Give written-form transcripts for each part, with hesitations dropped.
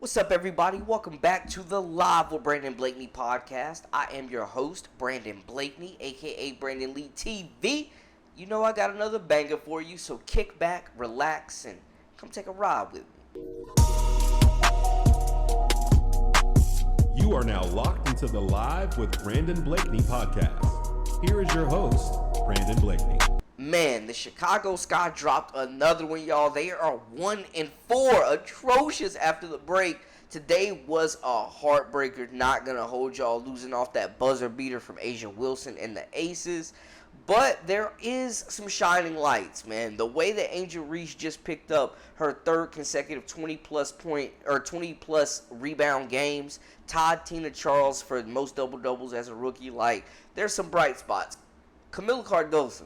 What's up, everybody? Welcome back to the Live with Brandon Blakeney podcast. I am your host, Brandon Blakeney, aka Brandon Lee TV. You know I got another banger for you, so kick back, relax, and come take a ride with me. You are now locked into the Live with Brandon Blakeney podcast. Here is your host, Brandon Blakeney. Man, the Chicago Sky dropped another one, y'all. They are 1-4, atrocious after the break. Today was a heartbreaker, not going to hold y'all, losing off that buzzer beater from Asia Wilson and the Aces. But there is some shining lights, man. The way that Angel Reese just picked up her third consecutive 20-plus rebound games, tied Tina Charles for most double-doubles as a rookie. There's some bright spots. Killa Kamilla,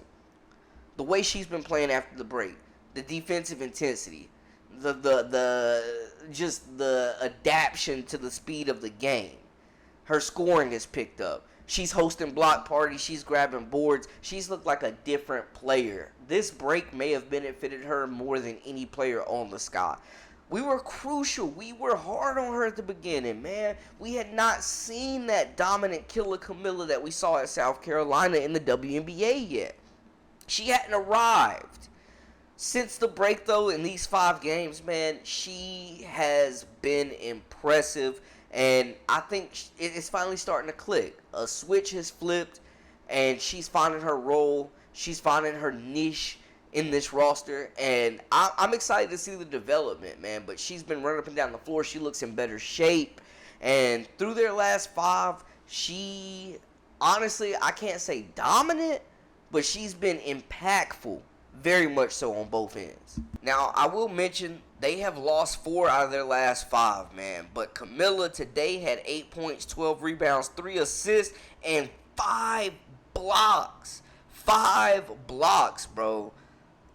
the way she's been playing after the break, the defensive intensity, the adaptation to the speed of the game. Her scoring has picked up. She's hosting block parties. She's grabbing boards. She's looked like a different player. This break may have benefited her more than any player on the Sky. We were crucial. We were hard on her at the beginning, man. We had not seen that dominant Killa Kamilla that we saw at South Carolina in the WNBA yet. She hadn't arrived. Since the break, though, in these 5 games, man, she has been impressive. And I think it's finally starting to click. A switch has flipped, and she's finding her role. She's finding her niche in this roster. And I'm excited to see the development, man. But she's been running up and down the floor. She looks in better shape. And through their last 5, she, honestly, I can't say dominant, but she's been impactful, very much so on both ends. Now, I will mention they have lost 4 out of their last 5, man. But Kamilla today had 8 points, 12 rebounds, 3 assists, and 5 blocks. 5 blocks, bro,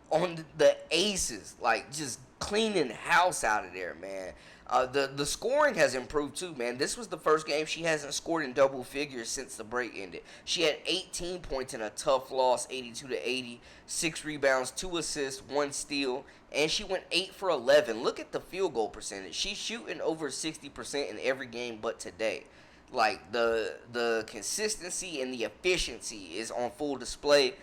on the Aces. Just cleaning house out of there, man. The scoring has improved too, man. This was the first game she hasn't scored in double figures since the break ended. She had 18 points in a tough loss, 82-80, 6 rebounds, 2 assists, 1 steal, and she went 8 for 11. Look at the field goal percentage. She's shooting over 60% in every game but today. The consistency and the efficiency is on full display.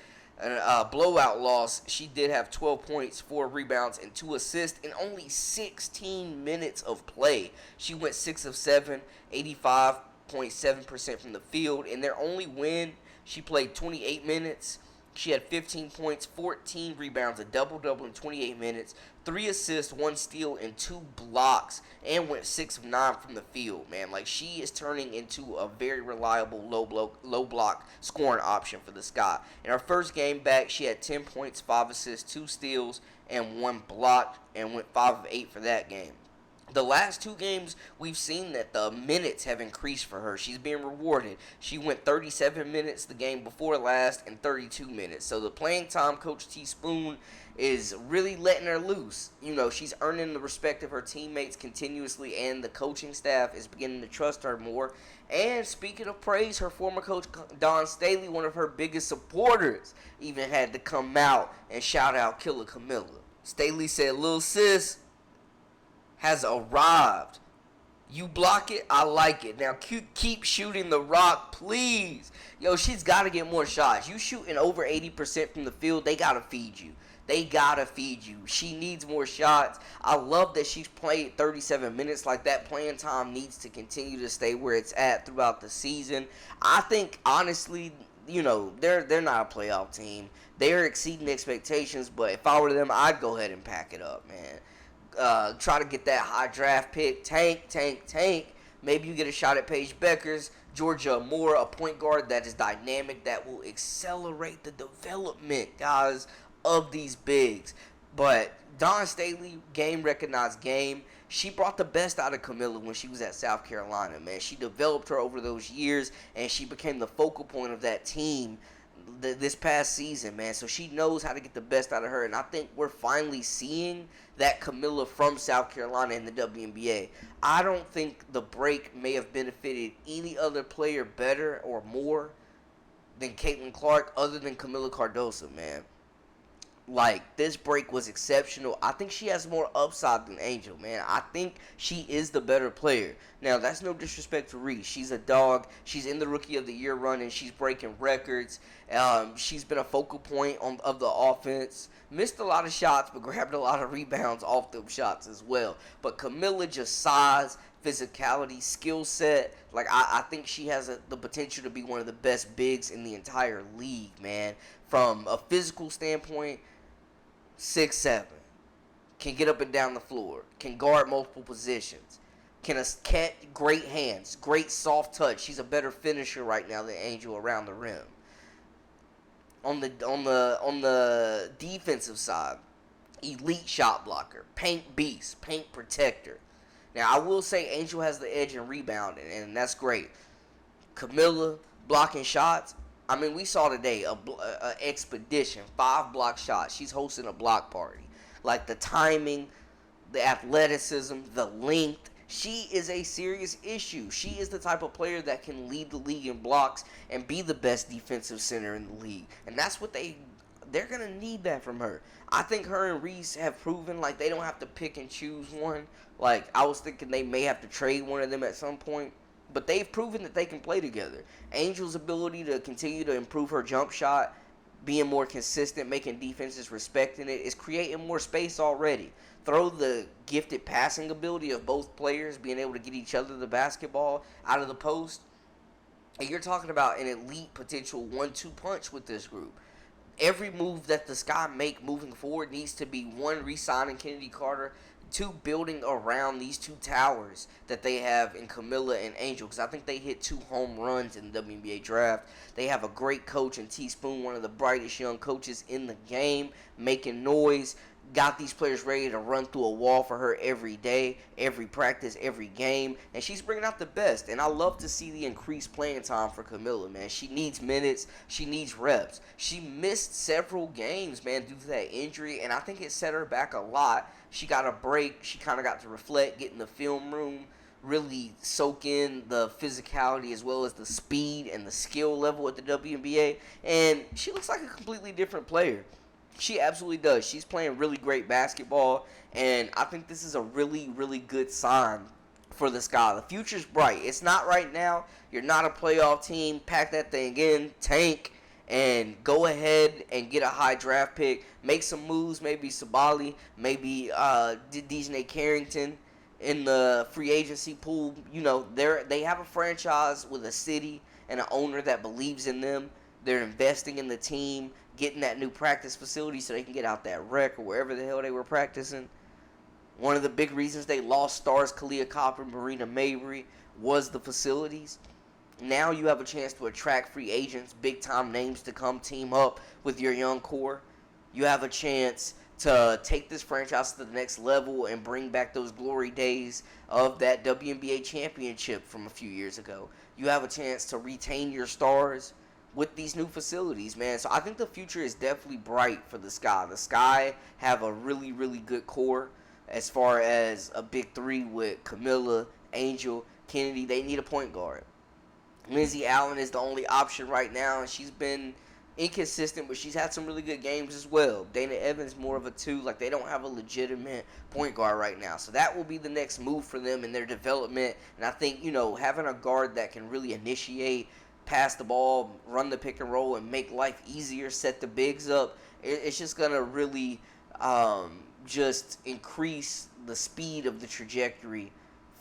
A blowout loss, she did have 12 points, 4 rebounds, and 2 assists in only 16 minutes of play. She went 6 of 7, 85.7% from the field. In their only win, she played 28 minutes. She had 15 points, 14 rebounds, a double-double in 28 minutes, 3 assists, 1 steal, and 2 blocks, and went 6 of 9 from the field, man. She is turning into a very reliable low block scoring option for the Sky. In her first game back, she had 10 points, 5 assists, 2 steals, and 1 block, and went 5 of 8 for that game. The last 2 games, we've seen that the minutes have increased for her. She's being rewarded. She went 37 minutes the game before last and 32 minutes. So the playing time, Coach T. Spoon is really letting her loose. She's earning the respect of her teammates continuously, and the coaching staff is beginning to trust her more. And speaking of praise, her former coach, Don Staley, one of her biggest supporters, even had to come out and shout out Killa Kamilla. Staley said, "Lil sis has arrived. You block it, I like it. Now keep shooting the rock, please." Yo, she's got to get more shots. You shooting over 80% from the field, they got to feed you. She needs more shots. I love that she's played 37 minutes. That playing time needs to continue to stay where it's at throughout the season. I think, honestly, they're not a playoff team. They're exceeding expectations, but if I were them, I'd go ahead and pack it up, man. Try to get that high draft pick. Tank. Maybe you get a shot at Paige Beckers. Georgia Moore, a point guard that is dynamic, that will accelerate the development, guys, of these bigs. But Dawn Staley, recognized game. She brought the best out of Kamilla when she was at South Carolina, man. She developed her over those years, and she became the focal point of that team this past season, man. So she knows how to get the best out of her, and I think we're finally seeing that Kamilla from South Carolina in the WNBA. I don't think the break may have benefited any other player better or more than Caitlin Clark, other than Kamilla Cardosa, man. Like, this break was exceptional. I think she has more upside than Angel, man. I think she is the better player. Now, that's no disrespect to Reese. She's a dog. She's in the Rookie of the Year run, and she's breaking records. She's been a focal point of the offense. Missed a lot of shots, but grabbed a lot of rebounds off them shots as well. But Kamilla, just size, physicality, skill set. Like, I think she has the potential to be one of the best bigs in the entire league, man. From a physical standpoint, 6'7", can get up and down the floor, can guard multiple positions, can catch, great hands, great soft touch. She's a better finisher right now than Angel around the rim. On the defensive side, elite shot blocker, paint beast, paint protector. Now, I will say Angel has the edge in rebounding, and that's great. Kamilla blocking shots. I mean, we saw today a expedition, 5 block shots. She's hosting a block party. Like, the timing, the athleticism, the length. She is a serious issue. She is the type of player that can lead the league in blocks and be the best defensive center in the league. And that's what they're going to need that from her. I think her and Reese have proven like they don't have to pick and choose one. Like, I was thinking they may have to trade one of them at some point. But they've proven that they can play together. Angel's ability to continue to improve her jump shot, being more consistent, making defenses respecting it, is creating more space already. Throw the gifted passing ability of both players, being able to get each other the basketball out of the post, and you're talking about an elite potential 1-2 punch with this group. Every move that the Sky make moving forward needs to be, 1, re-signing Kennedy Carter, 2, building around these 2 towers that they have in Kamilla and Angel, because I think they hit 2 home runs in the WNBA draft. They have a great coach in Teaspoon, one of the brightest young coaches in the game, making noise. Got these players ready to run through a wall for her every day, every practice, every game, and she's bringing out the best. And I love to see the increased playing time for Kamilla, man. She needs minutes. She needs reps. She missed several games, man, due to that injury, and I think it set her back a lot. She got a break. She kind of got to reflect, get in the film room, really soak in the physicality as well as the speed and the skill level at the WNBA, and she looks like a completely different player. She absolutely does. She's playing really great basketball, and I think this is a really, really good sign for the Sky. The future's bright. It's not right now. You're not a playoff team. Pack that thing in, tank, and go ahead and get a high draft pick. Make some moves, maybe Sabali, maybe Dejanay Carrington in the free agency pool. You know, they have a franchise with a city and an owner that believes in them. They're investing in the team, getting that new practice facility so they can get out that rec or wherever the hell they were practicing. One of the big reasons they lost stars Killa Kamilla and Marina Mabry was the facilities. Now you have a chance to attract free agents, big-time names to come team up with your young core. You have a chance to take this franchise to the next level and bring back those glory days of that WNBA championship from a few years ago. You have a chance to retain your stars with these new facilities, man. So I think the future is definitely bright for the Sky. The Sky have a really, really good core as far as a big 3 with Kamilla, Angel, Kennedy. They need a point guard. Lindsay Allen is the only option right now, and she's been inconsistent, but she's had some really good games as well. Dana Evans more of a 2. Like, they don't have a legitimate point guard right now. So that will be the next move for them in their development. And I think, having a guard that can really initiate, pass the ball, run the pick and roll, and make life easier, set the bigs up, it's just going to really just increase the speed of the trajectory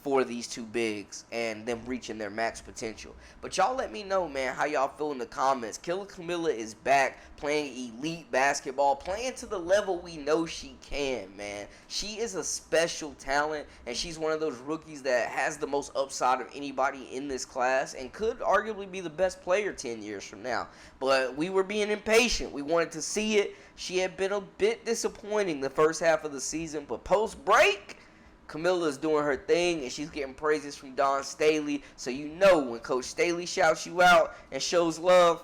for these 2 bigs and them reaching their max potential. But y'all let me know, man, how y'all feel in the comments. Killa Kamilla is back playing elite basketball, playing to the level we know she can, man. She is a special talent, and she's one of those rookies that has the most upside of anybody in this class and could arguably be the best player 10 years from now. But we were being impatient. We wanted to see it. She had been a bit disappointing the first half of the season, but post-break, Kamilla is doing her thing, and she's getting praises from Don Staley. So when Coach Staley shouts you out and shows love,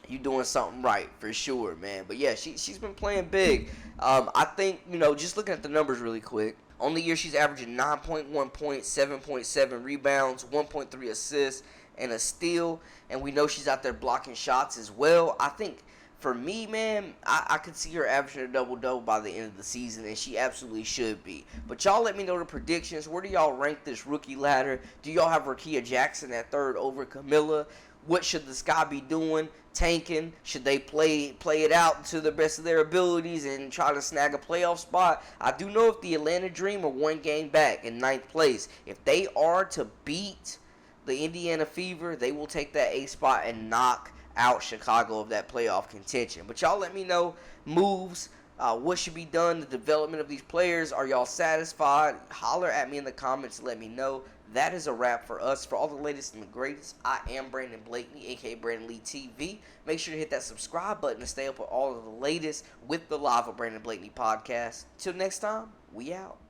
you're doing something right for sure, man. But yeah, she's been playing big. I think, just looking at the numbers really quick, on the year she's averaging 9.1 points, 7.7 rebounds, 1.3 assists, and a steal. And we know she's out there blocking shots as well. I think For me, man, I could see her averaging a double-double by the end of the season, and she absolutely should be. But y'all let me know the predictions. Where do y'all rank this rookie ladder? Do y'all have Rakia Jackson at third over Kamilla? What should the Sky be doing? Tanking? Should they play it out to the best of their abilities and try to snag a playoff spot? I do know if the Atlanta Dream are one game back in ninth place, if they are to beat the Indiana Fever, they will take that A spot and knock out Chicago of that playoff contention. But y'all let me know moves, what should be done, the development of these players. Are y'all satisfied? Holler at me in the comments. Let me know. That is a wrap for us. For all the latest and the greatest, I am Brandon Blakeney, aka Brandon Lee TV. Make sure to hit that subscribe button to stay up with all of the latest with the Live with Brandon Blakeney podcast. Till next time, we out.